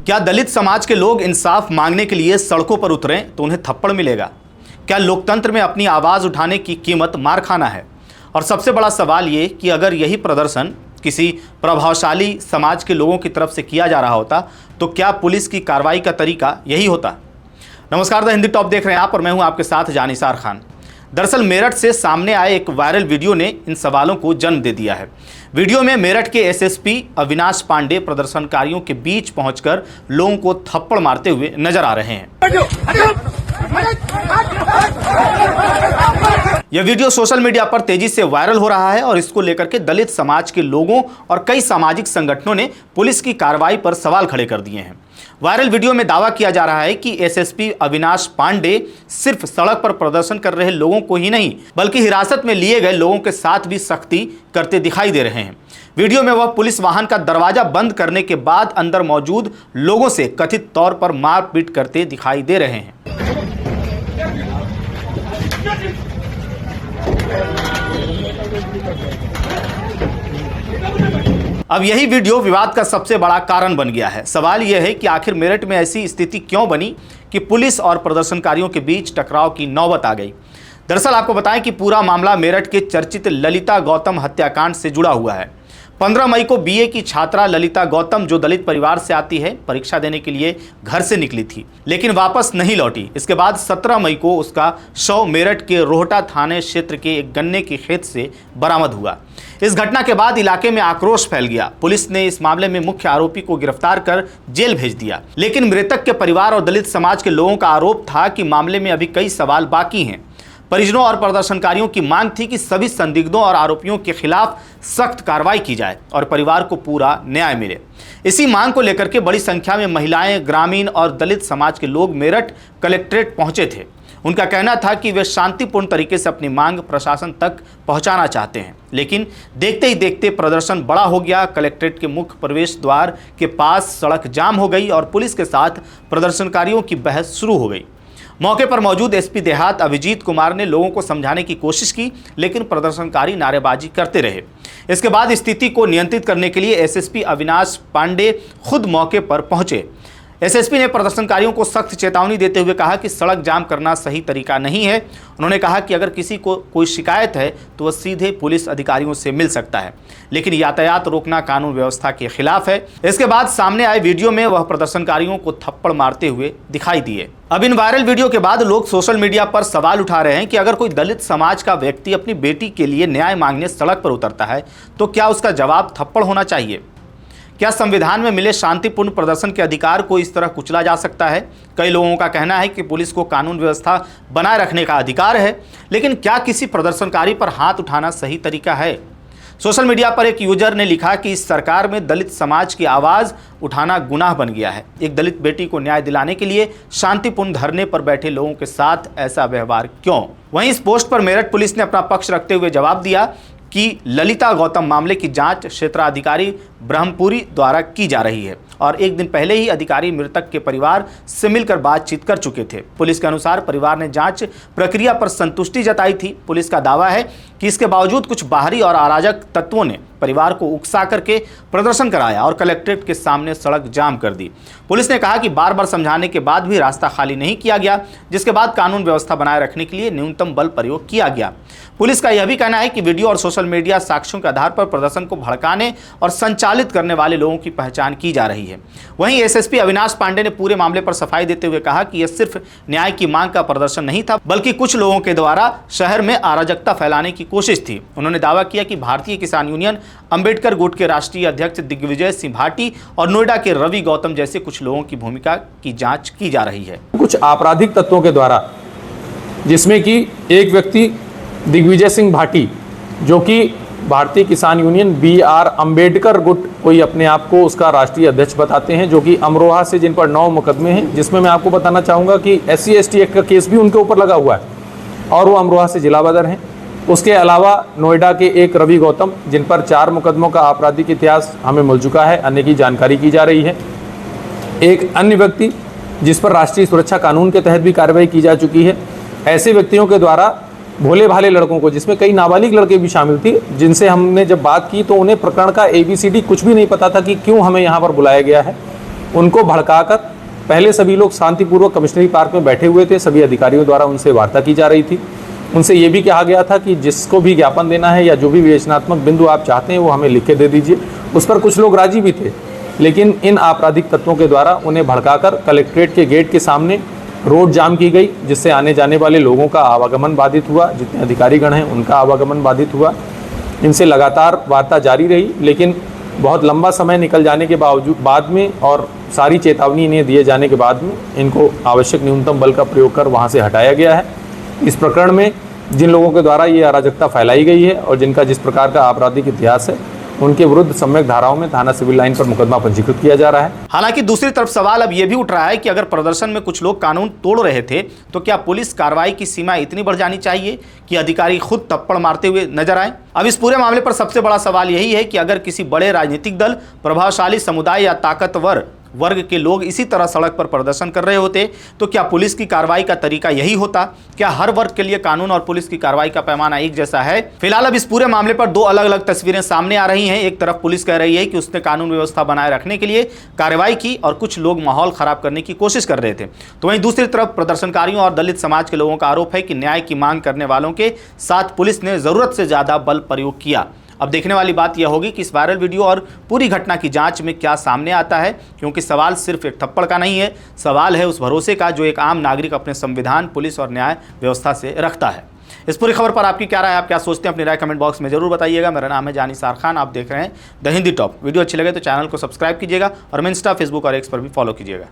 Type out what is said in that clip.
क्या दलित समाज के लोग इंसाफ मांगने के लिए सड़कों पर उतरें तो उन्हें थप्पड़ मिलेगा? क्या लोकतंत्र में अपनी आवाज़ उठाने की कीमत मार खाना है? और सबसे बड़ा सवाल ये कि अगर यही प्रदर्शन किसी प्रभावशाली समाज के लोगों की तरफ से किया जा रहा होता तो क्या पुलिस की कार्रवाई का तरीका यही होता? नमस्कार, द हिंदी टॉप देख रहे हैं आप और मैं हूं आपके साथ जानिसार खान। दरअसल मेरठ से सामने आए एक वायरल वीडियो ने इन सवालों को जन्म दे दिया है। वीडियो में मेरठ के एसएसपी अविनाश पांडे प्रदर्शनकारियों के बीच पहुंचकर लोगों को थप्पड़ मारते हुए नजर आ रहे हैं। यह वीडियो सोशल मीडिया पर तेजी से वायरल हो रहा है और इसको लेकर के दलित समाज के लोगों और कई सामाजिक संगठनों ने पुलिस की कार्रवाई पर सवाल खड़े कर दिए हैं। वायरल वीडियो में दावा किया जा रहा है कि एसएसपी अविनाश पांडे सिर्फ सड़क पर प्रदर्शन कर रहे लोगों को ही नहीं बल्कि हिरासत में लिए गए लोगों के साथ भी सख्ती करते दिखाई दे रहे हैं। वीडियो में वह पुलिस वाहन का दरवाजा बंद करने के बाद अंदर मौजूद लोगों से कथित तौर पर मारपीट करते दिखाई दे रहे हैं। अब यही वीडियो विवाद का सबसे बड़ा कारण बन गया है। सवाल यह है कि आखिर मेरठ में ऐसी स्थिति क्यों बनी कि पुलिस और प्रदर्शनकारियों के बीच टकराव की नौबत आ गई। दरअसल आपको बताएं कि पूरा मामला मेरठ के चर्चित ललिता गौतम हत्याकांड से जुड़ा हुआ है। 15 मई को बीए की छात्रा ललिता गौतम, जो दलित परिवार से आती है, परीक्षा देने के लिए घर से निकली थी लेकिन वापस नहीं लौटी। इसके बाद 17 मई को उसका शव मेरठ के रोहटा थाने क्षेत्र के एक गन्ने के खेत से बरामद हुआ। इस घटना के बाद इलाके में आक्रोश फैल गया। पुलिस ने इस मामले में मुख्य आरोपी को गिरफ्तार कर जेल भेज दिया, लेकिन मृतक के परिवार और दलित समाज के लोगों का आरोप था कि मामले में अभी कई सवाल बाकी हैं। परिजनों और प्रदर्शनकारियों की मांग थी कि सभी संदिग्धों और आरोपियों के खिलाफ सख्त कार्रवाई की जाए और परिवार को पूरा न्याय मिले। इसी मांग को लेकर के बड़ी संख्या में महिलाएं, ग्रामीण और दलित समाज के लोग मेरठ कलेक्ट्रेट पहुंचे थे। उनका कहना था कि वे शांतिपूर्ण तरीके से अपनी मांग प्रशासन तक पहुंचाना चाहते हैं, लेकिन देखते ही देखते प्रदर्शन बड़ा हो गया। कलेक्ट्रेट के मुख्य प्रवेश द्वार के पास सड़क जाम हो गई और पुलिस के साथ प्रदर्शनकारियों की बहस शुरू हो गई। मौके पर मौजूद एसपी देहात अभिजीत कुमार ने लोगों को समझाने की कोशिश की, लेकिन प्रदर्शनकारी नारेबाजी करते रहे। इसके बाद स्थिति को नियंत्रित करने के लिए एसएसपी अविनाश पांडे खुद मौके पर पहुंचे। एसएसपी ने प्रदर्शनकारियों को सख्त चेतावनी देते हुए कहा कि सड़क जाम करना सही तरीका नहीं है। उन्होंने कहा कि अगर किसी को कोई शिकायत है तो वह सीधे पुलिस अधिकारियों से मिल सकता है, लेकिन यातायात रोकना कानून व्यवस्था के खिलाफ है। इसके बाद सामने आए वीडियो में वह प्रदर्शनकारियों को थप्पड़ मारते हुए दिखाई दिए। अब इन वायरल वीडियो के बाद लोग सोशल मीडिया पर सवाल उठा रहे हैं कि अगर कोई दलित समाज का व्यक्ति अपनी बेटी के लिए न्याय मांगने सड़क पर उतरता है तो क्या उसका जवाब थप्पड़ होना चाहिए? क्या संविधान में मिले शांतिपूर्ण प्रदर्शन के अधिकार को इस तरह कुचला जा सकता है? कई लोगों का कहना है कि पुलिस को कानून व्यवस्था बनाए रखने का अधिकार है, लेकिन क्या किसी प्रदर्शनकारी पर हाथ उठाना सही तरीका है? सोशल मीडिया पर एक यूजर ने लिखा कि इस सरकार में दलित समाज की आवाज़ उठाना गुनाह बन गया है। एक दलित बेटी को न्याय दिलाने के लिए शांतिपूर्ण धरने पर बैठे लोगों के साथ ऐसा व्यवहार क्यों? वहीं इस पोस्ट पर मेरठ पुलिस ने अपना पक्ष रखते हुए जवाब दिया कि ललिता गौतम मामले की जांच क्षेत्राधिकारी ब्रह्मपुरी द्वारा की जा रही है और एक दिन पहले ही अधिकारी मृतक के परिवार से मिलकर बातचीत कर चुके थे। पुलिस के अनुसार परिवार ने जांच प्रक्रिया पर संतुष्टि जताई थी। पुलिस का दावा है कि इसके बावजूद कुछ बाहरी और अराजक तत्वों ने परिवार को उकसा करके प्रदर्शन कराया और कलेक्ट्रेट के सामने सड़क जाम कर दी। पुलिस ने कहा कि बार बार समझाने के बाद भी रास्ता खाली नहीं किया गया, जिसके बाद कानून व्यवस्था बनाए रखने के लिए न्यूनतम बल प्रयोग किया गया। पुलिस का यह भी कहना है कि वीडियो और सोशल मीडिया साक्ष्यों के आधार पर प्रदर्शन को भड़काने और संचालित करने वाले लोगों की पहचान की जा रही है। वहीं एसएसपी अविनाश पांडे ने पूरे मामले पर सफाई देते हुए कहा कि यह सिर्फ न्याय की मांग का प्रदर्शन नहीं था, बल्कि कुछ लोगों के द्वारा शहर में अराजकता फैलाने की कोशिश थी। उन्होंने दावा किया कि भारतीय किसान यूनियन, अंबेडकर गुट के राष्ट्रीय अध्यक्ष दिग्विजय सिंह भाटी और नोएडा के रवि गौतम जैसे कुछ लोगों की भूमिका की जांच की जा रही है। कुछ आपराधिक तत्वों के द्वारा, जिसमें कि एक व्यक्ति दिग्विजय सिंह भाटी, जो कि भारतीय किसान यूनियन BR अंबेडकर गुट कोई अपने आप को उसका राष्ट्रीय अध्यक्ष बताते हैं, जो कि अमरोहा से, जिन पर 9 मुकदमे हैं, जिसमें मैं आपको बताना चाहूँगा कि SC ST एक्ट का केस भी उनके ऊपर लगा हुआ है और वो अमरोहा से जिला बदर हैं। उसके अलावा नोएडा के एक रवि गौतम, जिन पर 4 मुकदमों का आपराधिक इतिहास हमें मिल चुका है, अन्य की जानकारी की जा रही है। एक अन्य व्यक्ति जिस पर राष्ट्रीय सुरक्षा कानून के तहत भी कार्रवाई की जा चुकी है। ऐसे व्यक्तियों के द्वारा भोले भाले लड़कों को, जिसमें कई नाबालिग लड़के भी शामिल थी, जिनसे हमने जब बात की तो उन्हें प्रकरण का ABCD कुछ भी नहीं पता था कि क्यों हमें यहाँ पर बुलाया गया है। उनको भड़काकर पहले सभी लोग शांतिपूर्वक कमिश्नरी पार्क में बैठे हुए थे, सभी अधिकारियों द्वारा उनसे वार्ता की जा रही थी। उनसे ये भी कहा गया था कि जिसको भी ज्ञापन देना है या जो भी विवेचनात्मक बिंदु आप चाहते हैं वो हमें लिख के दे दीजिए। उस पर कुछ लोग राजी भी थे, लेकिन इन आपराधिक तत्वों के द्वारा उन्हें भड़काकर कलेक्ट्रेट के गेट के सामने रोड जाम की गई, जिससे आने जाने वाले लोगों का आवागमन बाधित हुआ, जितने अधिकारीगण हैं उनका आवागमन बाधित हुआ। इनसे लगातार वार्ता जारी रही, लेकिन बहुत लंबा समय निकल जाने के बाद में और सारी चेतावनी इन्हें दिए जाने के बाद में इनको आवश्यक न्यूनतम बल का प्रयोग कर वहाँ से हटाया गया है। इस प्रकरण में जिन लोगों के द्वारा ये अराजकता फैलाई गई है और जिनका जिस प्रकार का आपराधिक इतिहास है, उनके विरुद्ध सम्यक धाराओं में थाना सिविल लाइन पर मुकदमा पंजीकृत किया जा रहा है। हालांकि दूसरी तरफ सवाल अब यह भी उठ रहा है कि अगर प्रदर्शन में कुछ लोग कानून तोड़ रहे थे तो क्या पुलिस कार्रवाई की सीमा इतनी बढ़ जानी चाहिए कि अधिकारी खुद थप्पड़ मारते हुए नजर आए? अब इस पूरे मामले पर सबसे बड़ा सवाल यही है कि अगर किसी बड़े राजनीतिक दल, प्रभावशाली समुदाय या ताकतवर वर्ग के लोग इसी तरह सड़क पर प्रदर्शन कर रहे होते तो क्या पुलिस की कार्रवाई का तरीका यही होता? क्या हर वर्ग के लिए कानून और पुलिस की कार्रवाई का पैमाना एक जैसा है? फिलहाल अब इस पूरे मामले पर दो अलग अलग तस्वीरें सामने आ रही हैं। एक तरफ पुलिस कह रही है कि उसने कानून व्यवस्था बनाए रखने के लिए कार्रवाई की और कुछ लोग माहौल खराब करने की कोशिश कर रहे थे, तो वहीं दूसरी तरफ प्रदर्शनकारियों और दलित समाज के लोगों का आरोप है कि न्याय की मांग करने वालों के साथ पुलिस ने जरूरत से ज्यादा बल प्रयोग किया। अब देखने वाली बात यह होगी कि इस वायरल वीडियो और पूरी घटना की जांच में क्या सामने आता है, क्योंकि सवाल सिर्फ एक थप्पड़ का नहीं है, सवाल है उस भरोसे का जो एक आम नागरिक अपने संविधान, पुलिस और न्याय व्यवस्था से रखता है। इस पूरी खबर पर आपकी क्या राय है? आप क्या सोचते हैं? अपनी राय कमेंट बॉक्स में जरूर बताइएगा। मेरा नाम है जानिसार खान, आप देख रहे हैं द हिंदी टॉप। वीडियो अच्छी लगे तो चैनल को सब्सक्राइब कीजिएगा और इंस्टा, फेसबुक और एक्स पर भी फॉलो कीजिएगा।